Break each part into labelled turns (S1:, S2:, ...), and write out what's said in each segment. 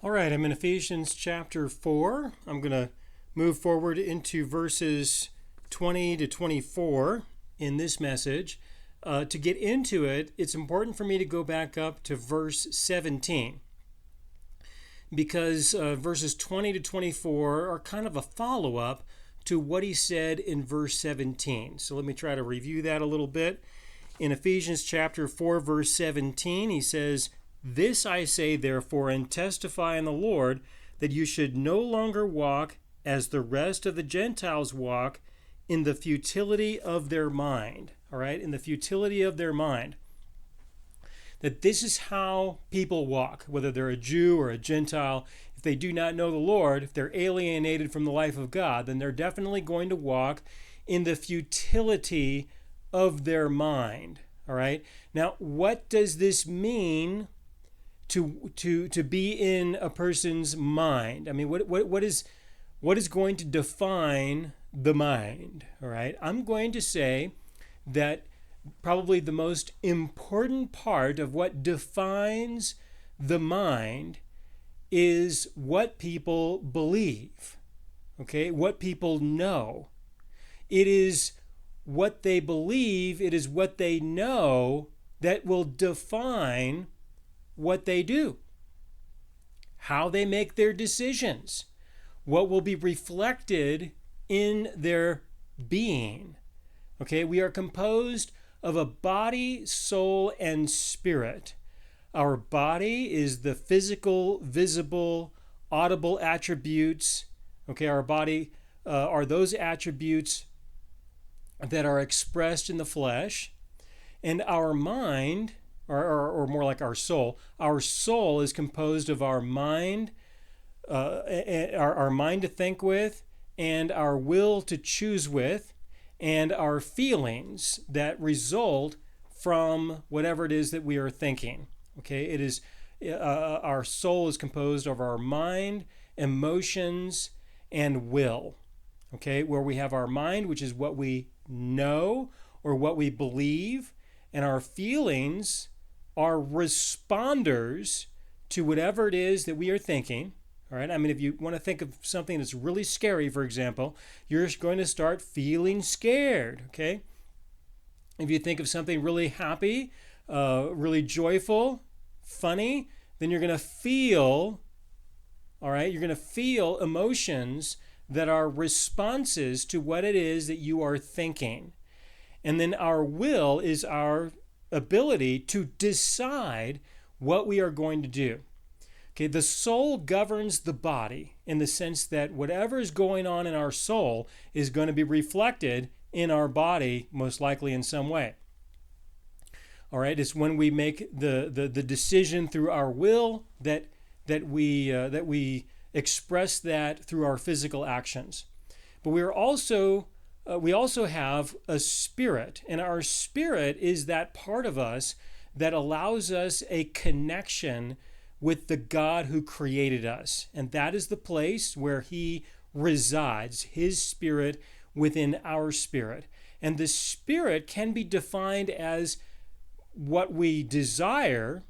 S1: All right, I'm in Ephesians chapter 4. I'm going to move forward into verses 20 to 24 in this message. To get into it, it's important for me to go back up to verse 17 because verses 20 to 24 are kind of a follow-up to what he said in verse 17. So let me try to review that a little bit. In Ephesians chapter 4, verse 17, he says, "This I say, therefore, and testify in the Lord, that you should no longer walk as the rest of the Gentiles walk, in the futility of their mind." All right, in the futility of their mind. That this is how people walk, whether they're a Jew or a Gentile. If they do not know the Lord, if they're alienated from the life of God, then they're definitely going to walk in the futility of their mind. All right. Now, what does this mean to be in a person's mind? I mean, what is going to define the mind? All right. I'm going to say that probably the most important part of what defines the mind is what people believe. Okay, what people know. It is what they believe, it is what they know that will define what they do, how they make their decisions, what will be reflected in their being. Okay, we are composed of a body, soul, and spirit. Our body is the physical, visible, audible attributes. Okay, our body are those attributes that are expressed in the flesh. And our mind, or more like our soul is composed of our mind, our mind to think with, and our will to choose with, and our feelings that result from whatever it is that we are thinking. Okay, it is our soul is composed of our mind, emotions, and will. Okay, where we have our mind, which is what we know or what we believe, and our feelings are responders to whatever it is that we are thinking. All right. I mean, if you want to think of something that's really scary, for example, you're going to start feeling scared. Okay. If you think of something really happy, really joyful, funny, then you're going to feel, all right, you're going to feel emotions that are responses to what it is that you are thinking. And then our will is our ability to decide what we are going to do. Okay, the soul governs the body in the sense that whatever is going on in our soul is going to be reflected in our body, most likely in some way. All right, it's when we make the decision through our will that we express that through our physical actions. But we also have a spirit, and our spirit is that part of us that allows us a connection with the God who created us. And that is the place where he resides, his spirit within our spirit. And the spirit can be defined as what we desire.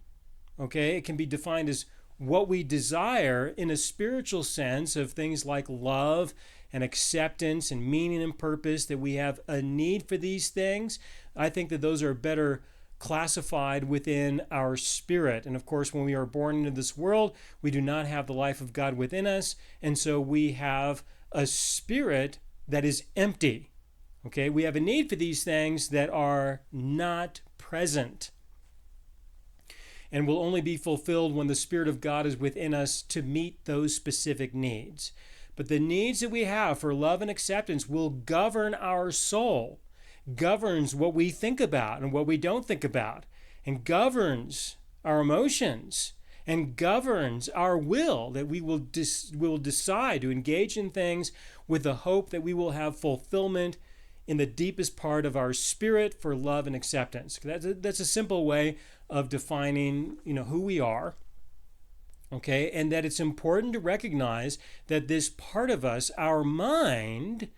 S1: Okay, it can be defined as what we desire in a spiritual sense of things like love and acceptance and meaning and purpose, that we have a need for these things. I think that those are better classified within our spirit. And of course, when we are born into this world, we do not have the life of God within us. And so we have a spirit that is empty. Okay, we have a need for these things that are not present and will only be fulfilled when the Spirit of God is within us to meet those specific needs. But the needs that we have for love and acceptance will govern our soul, governs what we think about and what we don't think about, and governs our emotions, and governs our will, that we will decide to engage in things with the hope that we will have fulfillment in the deepest part of our spirit for love and acceptance. That's a simple way of defining, who we are. Okay, and that it's important to recognize that this part of us, our mind,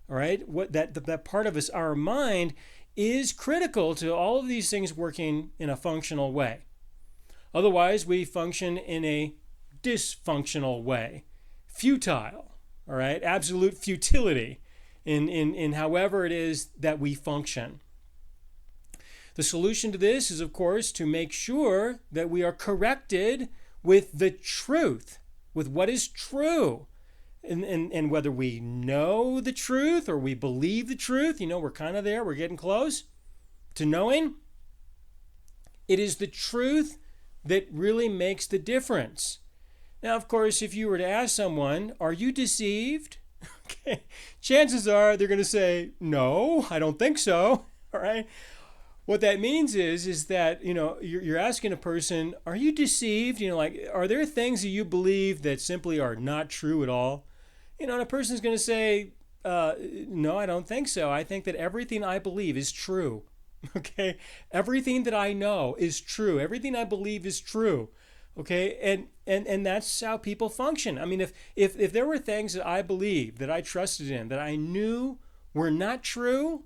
S1: all right, that part of us, our mind, is critical to all of these things working in a functional way. Otherwise, we function in a dysfunctional way, futile, all right, absolute futility in however it is that we function. The solution to this is, of course, to make sure that we are corrected with the truth, with what is true. And whether we know the truth or we believe the truth, we're kind of there, we're getting close to knowing. It is the truth that really makes the difference. Now, of course, if you were to ask someone, are you deceived? Okay, chances are they're going to say, no, I don't think so. All right. What that means is that, you're asking a person, are you deceived? Are there things that you believe that simply are not true at all? And a person's going to say, no, I don't think so. I think that everything I believe is true. Okay. Everything that I know is true. Everything I believe is true. Okay. And that's how people function. I mean, if there were things that I believed, that I trusted in, that I knew were not true,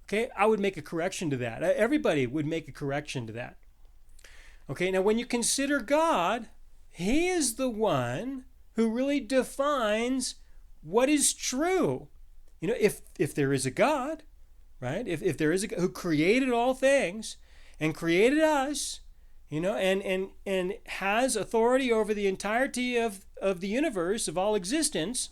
S1: okay, I would make a correction to that. Everybody would make a correction to that. Okay, now when you consider God, He is the one who really defines what is true. If there is a God, right? If there is a God who created all things and created us, and has authority over the entirety of the universe, of all existence,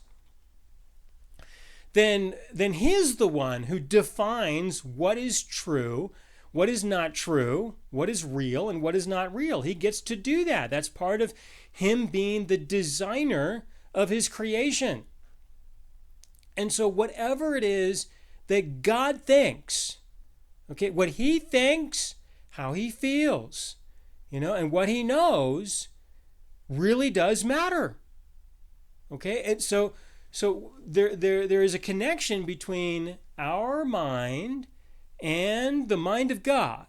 S1: then He's the one who defines what is true, what is not true, what is real, and what is not real. He gets to do that. That's part of Him being the designer of His creation. And so whatever it is that God thinks, okay, what He thinks, how He feels, and what He knows really does matter. Okay, and so there is a connection between our mind and the mind of God.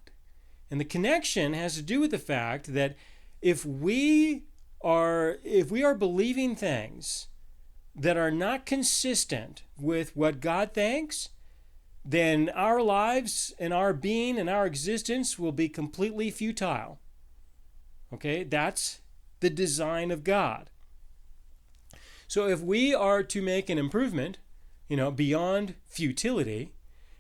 S1: And the connection has to do with the fact that if we are believing things that are not consistent with what God thinks, then our lives and our being and our existence will be completely futile. Okay, that's the design of God. So if we are to make an improvement, beyond futility,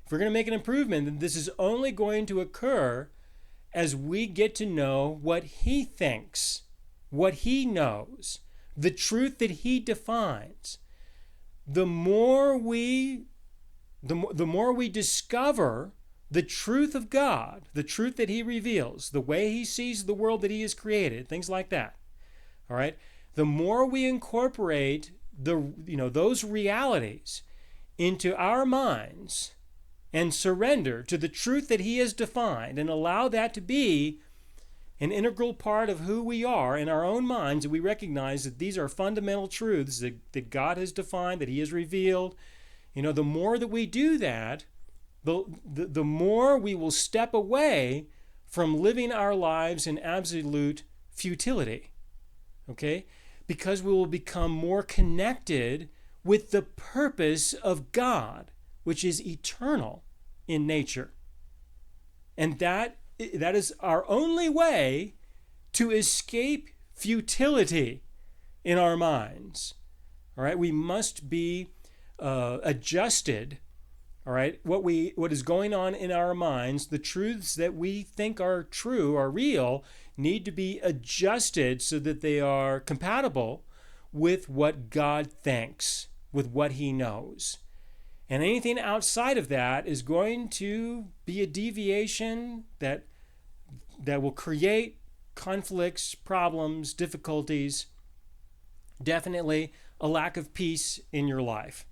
S1: if we're going to make an improvement, then this is only going to occur as we get to know what He thinks, what He knows, the truth that He defines. The more we discover the truth of God, the truth that He reveals, the way He sees the world that He has created, things like that. All right? The more we incorporate those realities into our minds and surrender to the truth that He has defined and allow that to be an integral part of who we are in our own minds, and we recognize that these are fundamental truths that God has defined, that He has revealed, the more that we do that, the more we will step away from living our lives in absolute futility. Okay? Because we will become more connected with the purpose of God, which is eternal in nature. And that is our only way to escape futility in our minds. All right, we must be adjusted. All right, what is going on in our minds, the truths that we think are true, are real, need to be adjusted so that they are compatible with what God thinks, with what He knows. And anything outside of that is going to be a deviation that will create conflicts, problems, difficulties, definitely a lack of peace in your life.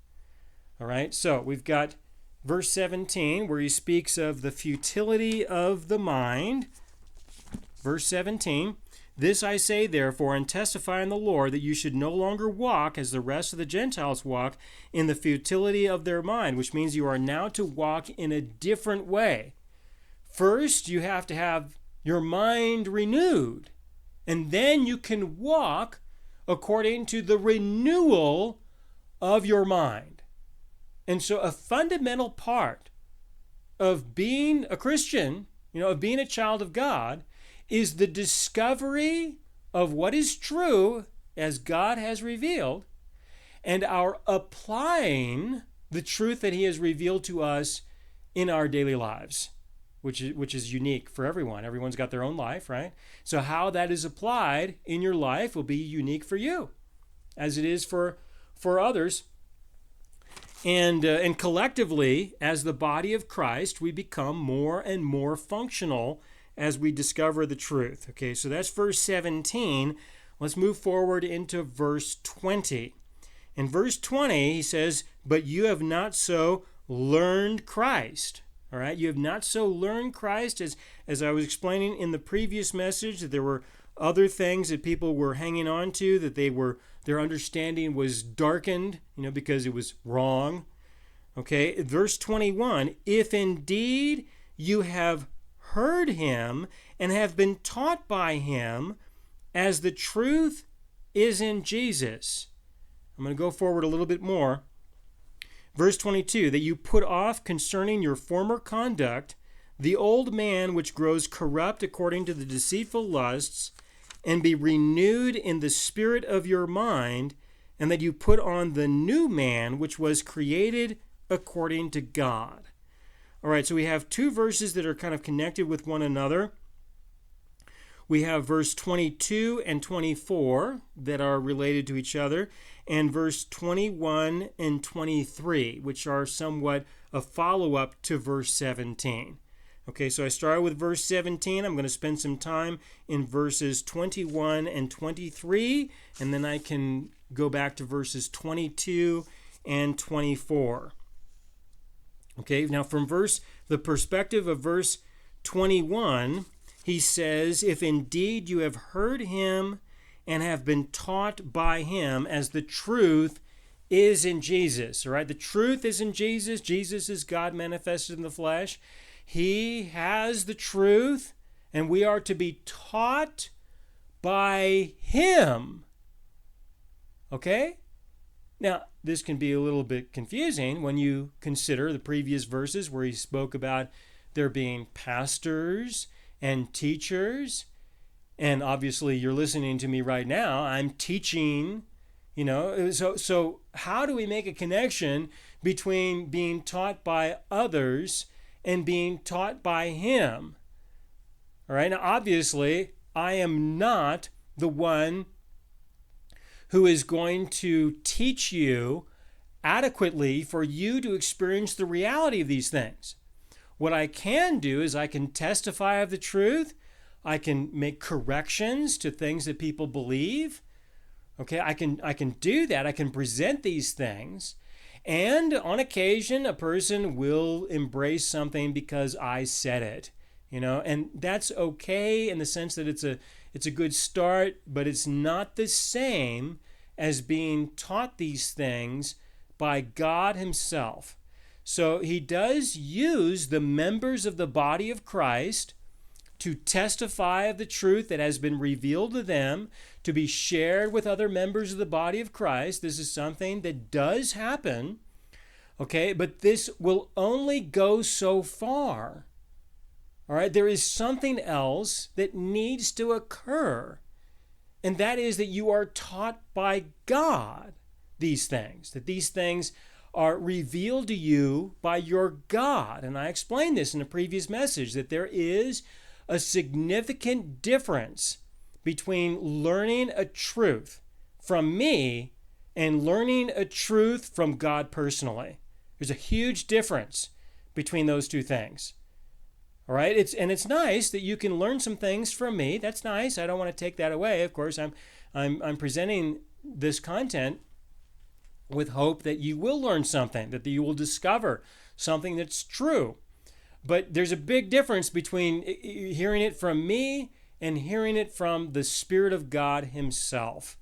S1: All right, so we've got verse 17 where he speaks of the futility of the mind. Verse 17, this I say therefore and testify in the Lord that you should no longer walk as the rest of the Gentiles walk in the futility of their mind, which means you are now to walk in a different way. First, you have to have your mind renewed, and then you can walk according to the renewal of your mind. And so a fundamental part of being a Christian, of being a child of God, is the discovery of what is true as God has revealed, and our applying the truth that he has revealed to us in our daily lives, which is unique for everyone. Everyone's got their own life, right? So how that is applied in your life will be unique for you, as it is for others. And collectively, as the body of Christ, we become more and more functional as we discover the truth. Okay, so that's verse 17. Let's move forward into verse 20. In verse 20, he says, "But you have not so learned Christ." All right, you have not so learned Christ, as I was explaining in the previous message, that there were other things that people were hanging on to, that their understanding was darkened, because it was wrong. Okay, verse 21, "If indeed you have heard him and have been taught by him, as the truth is in Jesus." I'm going to go forward a little bit more. Verse 22, "That you put off concerning your former conduct the old man which grows corrupt according to the deceitful lusts, and be renewed in the spirit of your mind, and that you put on the new man which was created according to God." All right, so we have two verses that are kind of connected with one another. We have verse 22 and 24 that are related to each other, and verse 21 and 23, which are somewhat a follow-up to verse 17. Okay, so I started with verse 17. I'm going to spend some time in verses 21 and 23, and then I can go back to verses 22 and 24. Okay, now from the perspective of verse 21, he says, "If indeed you have heard him and have been taught by him, as the truth is in Jesus." All right, the truth is in Jesus. Jesus is God manifested in the flesh. He has the truth, and we are to be taught by him. Okay? Now, this can be a little bit confusing when you consider the previous verses where he spoke about there being pastors and teachers. And obviously, you're listening to me right now. I'm teaching, So how do we make a connection between being taught by others and being taught by him? All right. Now, obviously, I am not the one who is going to teach you adequately for you to experience the reality of these things. What I can do is I can testify of the truth. I can make corrections to things that people believe. Okay, I can do that. I can present these things. And on occasion, a person will embrace something because I said it. And that's okay in the sense that it's a good start, but it's not the same as being taught these things by God himself. So he does use the members of the body of Christ to testify of the truth that has been revealed to them, to be shared with other members of the body of Christ. This is something that does happen, okay? But this will only go so far. All right, there is something else that needs to occur, and that is that you are taught by God these things, that these things are revealed to you by your God. And I explained this in a previous message, that there is a significant difference between learning a truth from me and learning a truth from God personally. There's a huge difference between those two things. All right, it's nice that you can learn some things from me. That's nice. I don't want to take that away. Of course, I'm presenting this content with hope that you will learn something, that you will discover something that's true. But there's a big difference between hearing it from me and hearing it from the Spirit of God himself.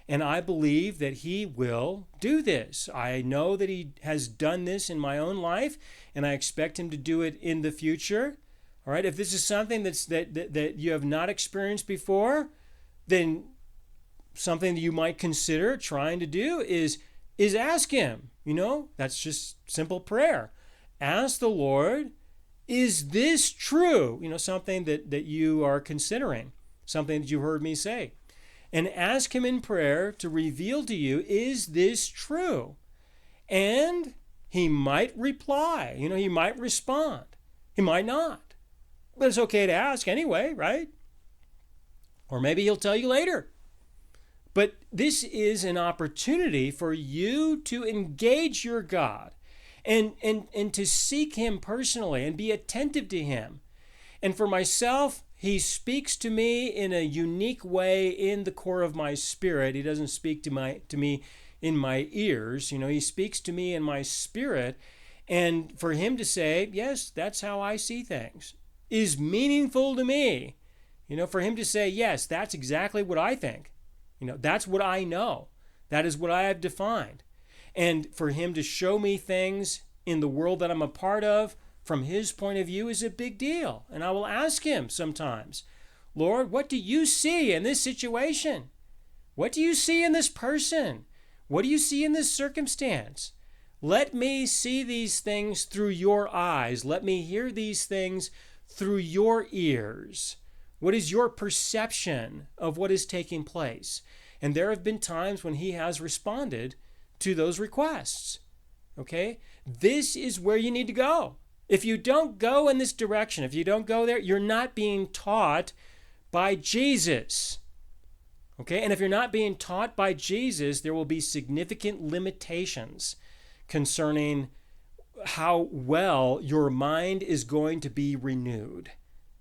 S1: And I believe that he will do this. I know that he has done this in my own life, and I expect him to do it in the future. All right, if this is something that you have not experienced before, then something that you might consider trying to do is ask him. That's just simple prayer. Ask the Lord, is this true? Something that you are considering, something that you heard me say. and ask him in prayer to reveal to you, is this true? And he might reply. He might respond. He might not. But it's okay to ask anyway, right? Or maybe he'll tell you later. But this is an opportunity for you to engage your God and to seek him personally and be attentive to him. And for myself, he speaks to me in a unique way in the core of my spirit. He doesn't speak to me in my ears. He speaks to me in my spirit. And for him to say, yes, that's how I see things, is meaningful to me. For him to say, yes, that's exactly what I think. That's what I know. That is what I have defined. And for him to show me things in the world that I'm a part of from his point of view is a big deal. And I will ask him sometimes, Lord, what do you see in this situation? What do you see in this person? What do you see in this circumstance? Let me see these things through your eyes. Let me hear these things through your ears. What is your perception of what is taking place? And there have been times when he has responded to those requests. Okay? This is where you need to go. If you don't go in this direction, if you don't go there, you're not being taught by Jesus. Okay? And if you're not being taught by Jesus, there will be significant limitations concerning how well your mind is going to be renewed,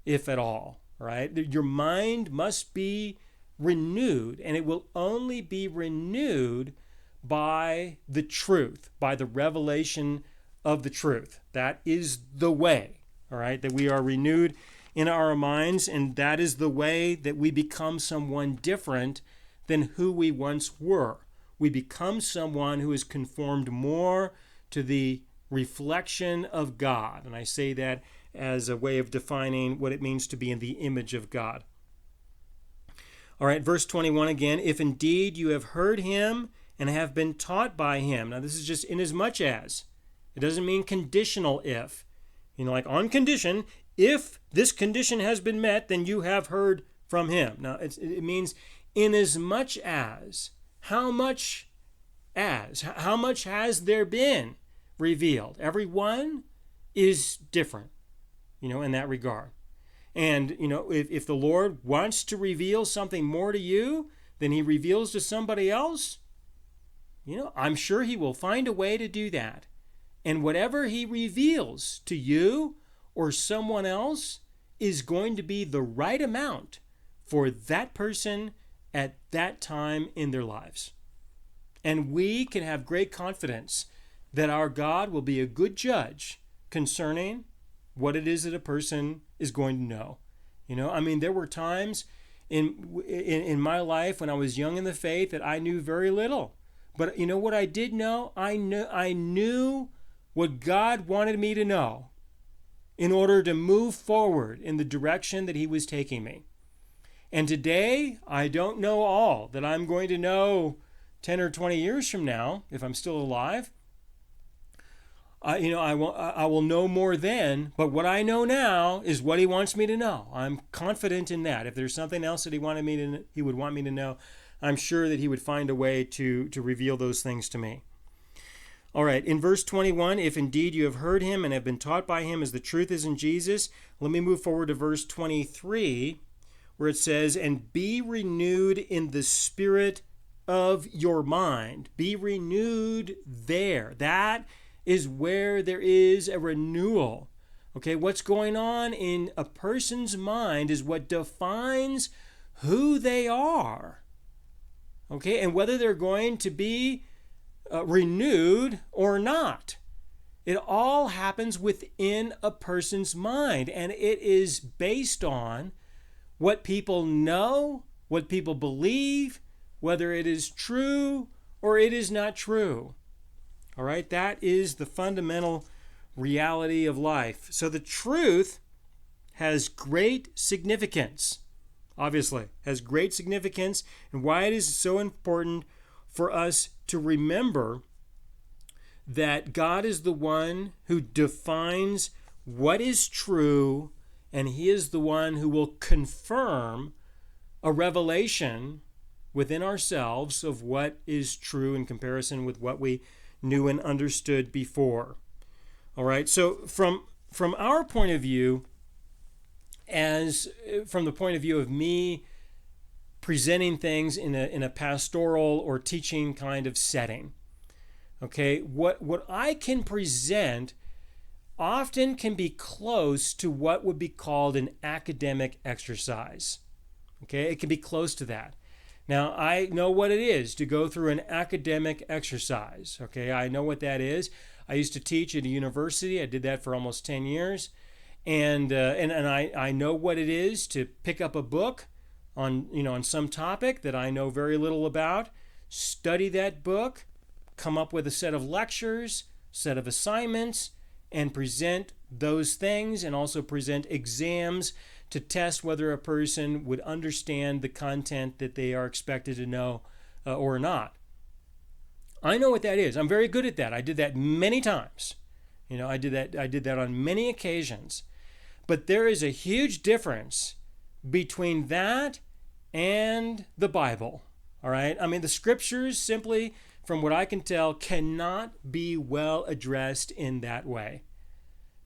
S1: if at all. Right? Your mind must be renewed, and it will only be renewed by the truth, by the revelation of the truth. That is the way, all right, that we are renewed in our minds, and that is the way that we become someone different than who we once were. We become someone who is conformed more to the reflection of God. And I say that as a way of defining what it means to be in the image of God. All right, verse 21 again, if indeed you have heard him and have been taught by him. Now this is just inasmuch as. It doesn't mean conditional if. Like on condition, if this condition has been met, then you have heard from him. Now it means inasmuch as. How much as? How much has there been revealed? Every one is different, in that regard. And, if the Lord wants to reveal something more to you than he reveals to somebody else, I'm sure he will find a way to do that. And whatever he reveals to you or someone else is going to be the right amount for that person at that time in their lives. And we can have great confidence that our God will be a good judge concerning what it is that a person is going to know. There were times in my life when I was young in the faith that I knew very little. But what I did know? I knew what God wanted me to know in order to move forward in the direction that he was taking me. And today, I don't know all that I'm going to know 10 or 20 years from now, if I'm still alive. I will know more then, but what I know now is what he wants me to know. I'm confident in that. If there's something else that he would want me to know, I'm sure that he would find a way to reveal those things to me. All right, in verse 21, if indeed you have heard him and have been taught by him as the truth is in Jesus, let me move forward to verse 23, where it says, and be renewed in the spirit of your mind. Be renewed there. That is where there is a renewal. Okay, what's going on in a person's mind is what defines who they are. Okay, and whether they're going to be renewed or not. It all happens within a person's mind, and it is based on what people know, what people believe, whether it is true or it is not true. All right, that is the fundamental reality of life. So the truth has great significance, obviously, has great significance, and why it is so important for us to remember that God is the one who defines what is true, and he is the one who will confirm a revelation within ourselves of what is true in comparison with what we knew and understood before. All right, so from our point of view, from the point of view of me presenting things in a pastoral or teaching kind of setting, okay, what I can present often can be close to what would be called an academic exercise. Okay, it can be close to that. Now, I know what it is to go through an academic exercise. Okay, I know what that is. I used to teach at a university. I did that for almost 10 years. And I know what it is to pick up a book on some topic that I know very little about, study that book, come up with a set of lectures, set of assignments, and present those things, and also present exams to test whether a person would understand the content that they are expected to know or not. I know what that is. I'm very good at that. I did that many times. I did that on many occasions. But there is a huge difference between that and the Bible. All right? I mean, the scriptures, simply from what I can tell, cannot be well addressed in that way,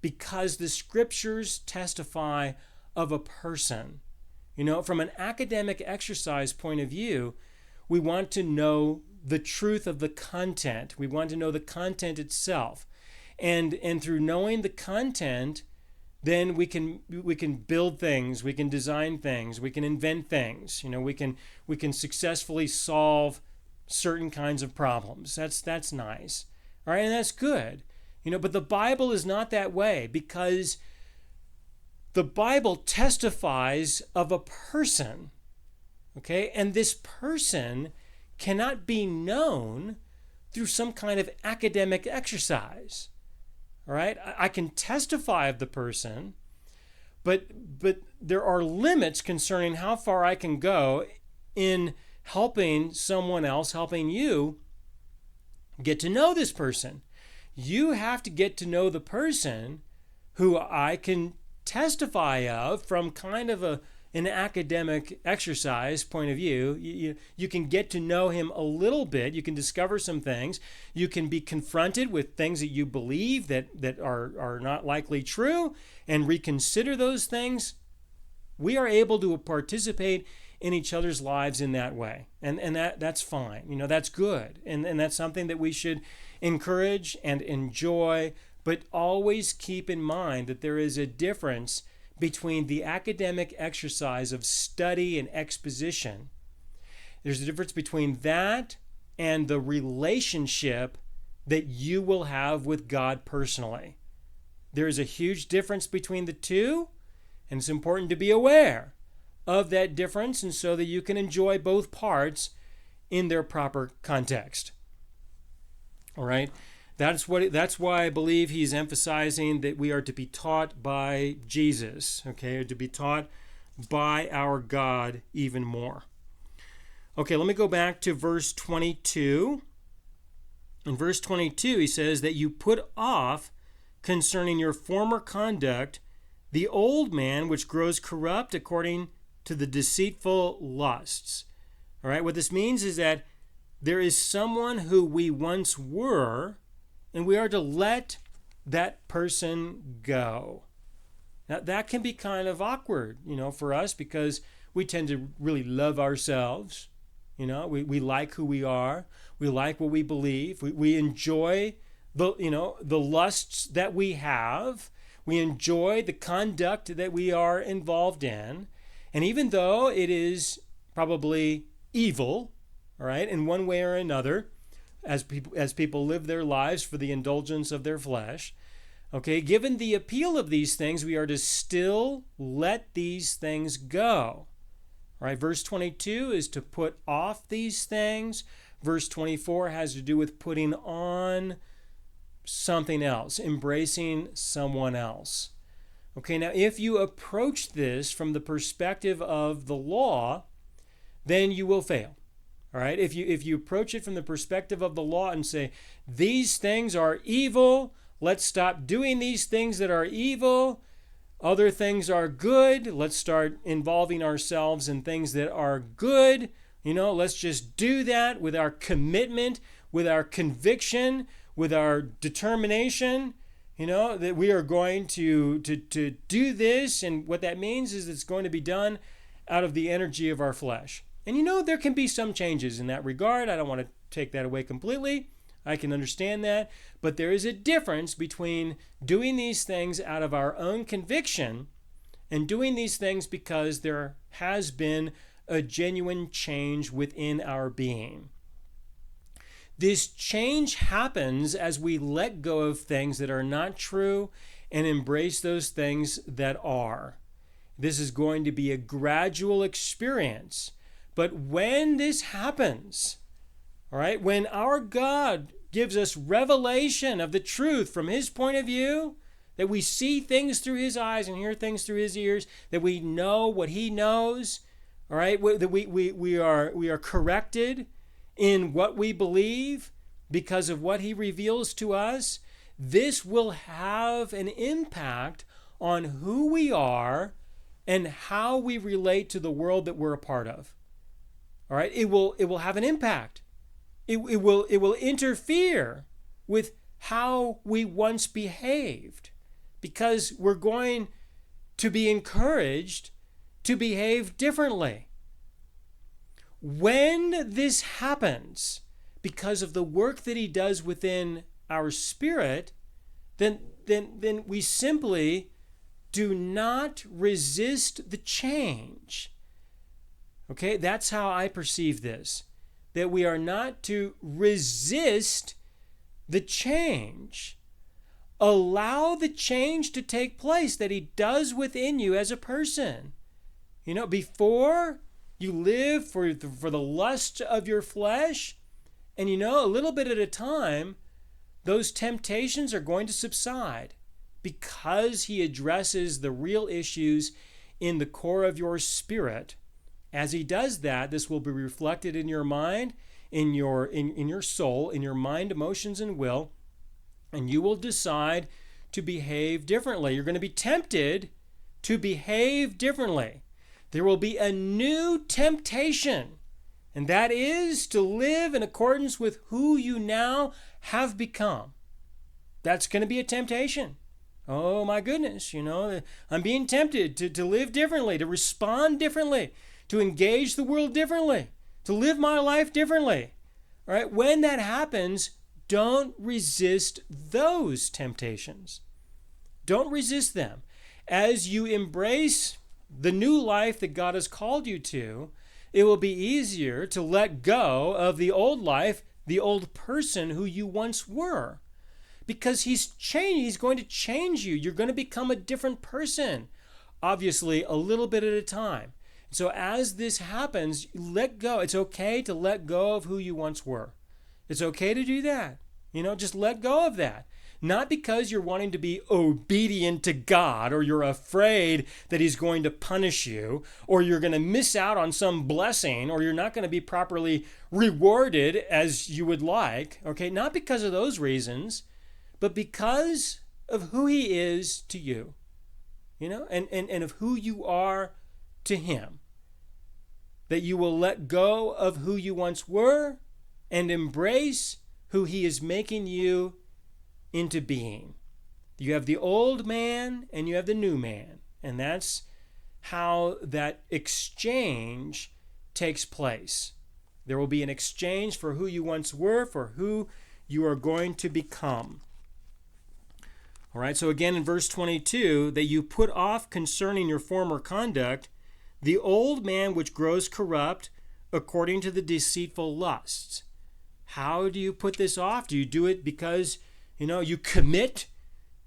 S1: because the scriptures testify of a person. From an academic exercise point of view, we want to know the truth of the content. We want to know the content itself. And through knowing the content, then we can build things, we can design things, we can invent things. We can successfully solve certain kinds of problems. That's nice. All right, and that's good. But the Bible is not that way, because the Bible testifies of a person. Okay? And this person cannot be known through some kind of academic exercise. All right? I can testify of the person, but there are limits concerning how far I can go in helping someone else, helping you get to know this person. You have to get to know the person who I can testify of from kind of an academic exercise point of view. You can get to know him a little bit. You can discover some things. You can be confronted with things that you believe that are not likely true, and reconsider those things. We are able to participate in each other's lives in that way. And that's fine. That's good. And that's something that we should encourage and enjoy, but always keep in mind that there is a difference between the academic exercise of study and exposition. There's a difference between that and the relationship that you will have with God personally. There is a huge difference between the two, and it's important to be aware of that difference, and so that you can enjoy both parts in their proper context. All right? That's why I believe he's emphasizing that we are to be taught by Jesus, okay, or to be taught by our God even more. Okay, let me go back to verse 22. In verse 22, he says that you put off concerning your former conduct the old man which grows corrupt according to the deceitful lusts. All right, what this means is that there is someone who we once were, and we are to let that person go. Now, that can be kind of awkward, for us, because we tend to really love ourselves. We like who we are. We like what we believe. We enjoy the lusts that we have. We enjoy the conduct that we are involved in. And even though it is probably evil, all right, in one way or another, as people live their lives for the indulgence of their flesh, okay, given the appeal of these things, we are to still let these things go. All right, verse 22 is to put off these things. Verse 24 has to do with putting on something else, embracing someone else. Okay, now if you approach this from the perspective of the law, then you will fail. All right, if you approach it from the perspective of the law and say, these things are evil, let's stop doing these things that are evil, other things are good, let's start involving ourselves in things that are good, Let's just do that with our commitment, with our conviction, with our determination, that we are going to do this. And what that means is it's going to be done out of the energy of our flesh. And there can be some changes in that regard. I don't want to take that away completely. I can understand that. But there is a difference between doing these things out of our own conviction and doing these things because there has been a genuine change within our being. This change happens as we let go of things that are not true and embrace those things that are. This is going to be a gradual experience. But when this happens, all right, when our God gives us revelation of the truth from his point of view, that we see things through his eyes and hear things through his ears, that we know what he knows, all right, that we are corrected in what we believe because of what he reveals to us, this will have an impact on who we are and how we relate to the world that we're a part of. All right, it will have an impact. It will interfere with how we once behaved, because we're going to be encouraged to behave differently. When this happens, because of the work that he does within our spirit, then we simply do not resist the change. Okay, that's how I perceive this. That we are not to resist the change. Allow the change to take place that he does within you as a person. Before you live for the lust of your flesh, and a little bit at a time, those temptations are going to subside because he addresses the real issues in the core of your spirit. As he does that, this will be reflected in your mind, in your soul, in your mind, emotions, and will, and you will decide to behave differently. You're going to be tempted to behave differently. There will be a new temptation, and that is to live in accordance with who you now have become. That's going to be a temptation. Oh my goodness, I'm being tempted to live differently, to respond differently, to engage the world differently, to live my life differently. All right? When that happens, don't resist those temptations. Don't resist them. As you embrace the new life that God has called you to, it will be easier to let go of the old life, the old person who you once were. Because he's going to change you. You're going to become a different person. Obviously, a little bit at a time. So as this happens, let go. It's okay to let go of who you once were. It's okay to do that. Just let go of that. Not because you're wanting to be obedient to God, or you're afraid that he's going to punish you, or you're going to miss out on some blessing, or you're not going to be properly rewarded as you would like. Okay, not because of those reasons, but because of who he is to you, and of who you are to him. That you will let go of who you once were and embrace who he is making you into being. You have the old man and you have the new man. And that's how that exchange takes place. There will be an exchange for who you once were, for who you are going to become. All right, so again in verse 22, that you put off concerning your former conduct the old man which grows corrupt according to the deceitful lusts. How do you put this off? Do you do it because, you commit?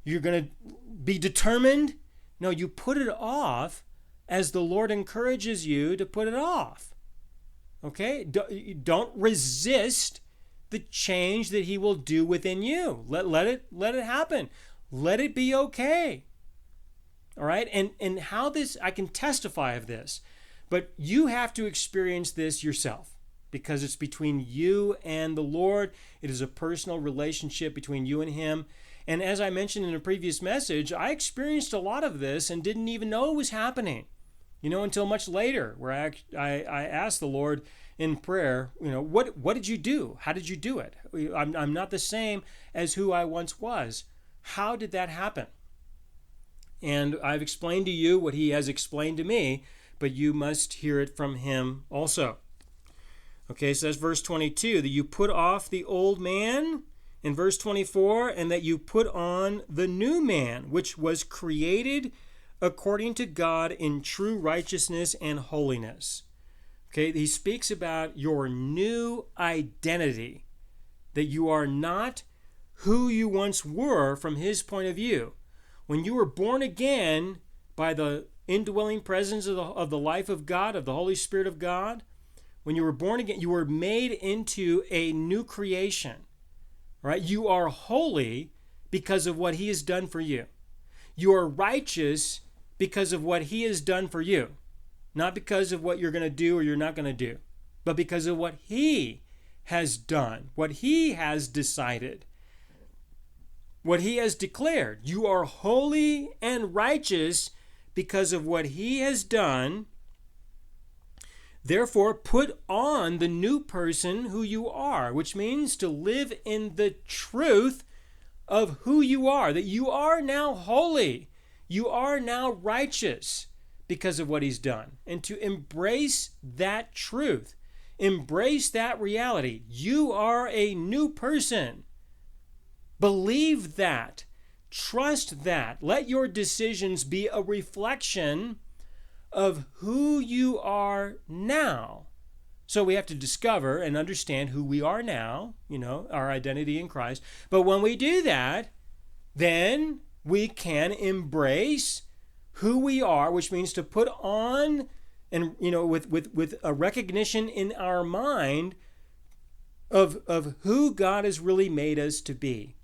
S1: You're going to be determined? No, you put it off as the Lord encourages you to put it off. Okay? Don't resist the change that he will do within you. Let it happen. Let it be okay. All right? And how this, I can testify of this, but you have to experience this yourself because it's between you and the Lord. It is a personal relationship between you and him. And as I mentioned in a previous message, I experienced a lot of this and didn't even know it was happening. until much later, where I asked the Lord in prayer, what did you do? How did you do it? I'm not the same as who I once was. How did that happen? And I've explained to you what he has explained to me, but you must hear it from him also. Okay, so that's verse 22, that you put off the old man, in verse 24, and that you put on the new man, which was created according to God in true righteousness and holiness. Okay, he speaks about your new identity, that you are not who you once were from his point of view. When you were born again by the indwelling presence of the life of God, of the Holy Spirit of God, when you were born again, you were made into a new creation, right? You are holy because of what he has done for you. You are righteous because of what he has done for you, not because of what you're going to do or you're not going to do, but because of what he has done, what he has decided, what he has declared. You are holy and righteous because of what he has done. Therefore, put on the new person who you are, which means to live in the truth of who you are, that you are now holy, you are now righteous because of what he's done, and to embrace that truth, embrace that reality. You are a new person. Believe that. Trust that. Let your decisions be a reflection of who you are now. So we have to discover and understand who we are now, our identity in Christ. But when we do that, then we can embrace who we are, which means to put on, and with a recognition in our mind of who God has really made us to be.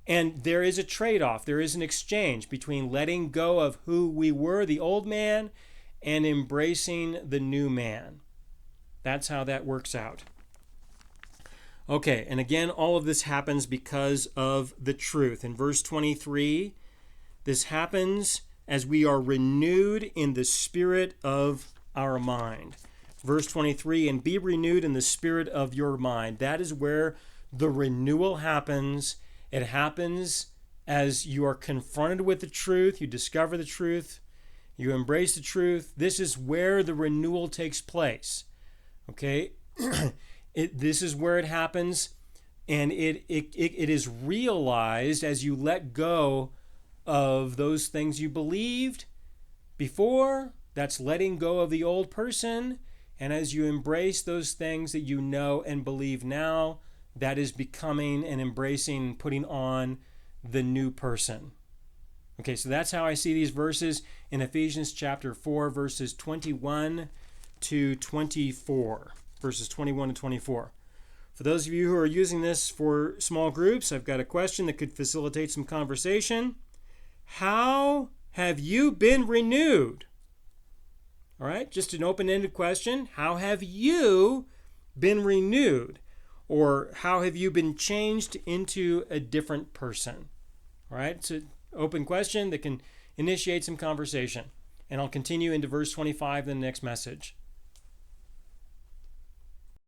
S1: And there is a trade-off. There is an exchange between letting go of who we were, the old man, and embracing the new man. That's how that works out. Okay, and again, all of this happens because of the truth. In verse 23, this happens as we are renewed in the spirit of our mind. Verse 23, and be renewed in the spirit of your mind. That is where the renewal happens. It happens as you are confronted with the truth, you discover the truth, you embrace the truth. This is where the renewal takes place. Okay? This is where it happens, and it is realized as you let go of those things you believed before. That's letting go of the old person. And as you embrace those things that you know and believe now, that is becoming and embracing, putting on the new person. Okay, so that's how I see these verses in Ephesians chapter 4, verses 21 to 24. Verses 21 to 24. For those of you who are using this for small groups, I've got a question that could facilitate some conversation. How have you been renewed? All right, just an open-ended question. How have you been renewed? Or how have you been changed into a different person? All right, it's an open question that can initiate some conversation. And I'll continue into verse 25 in the next message.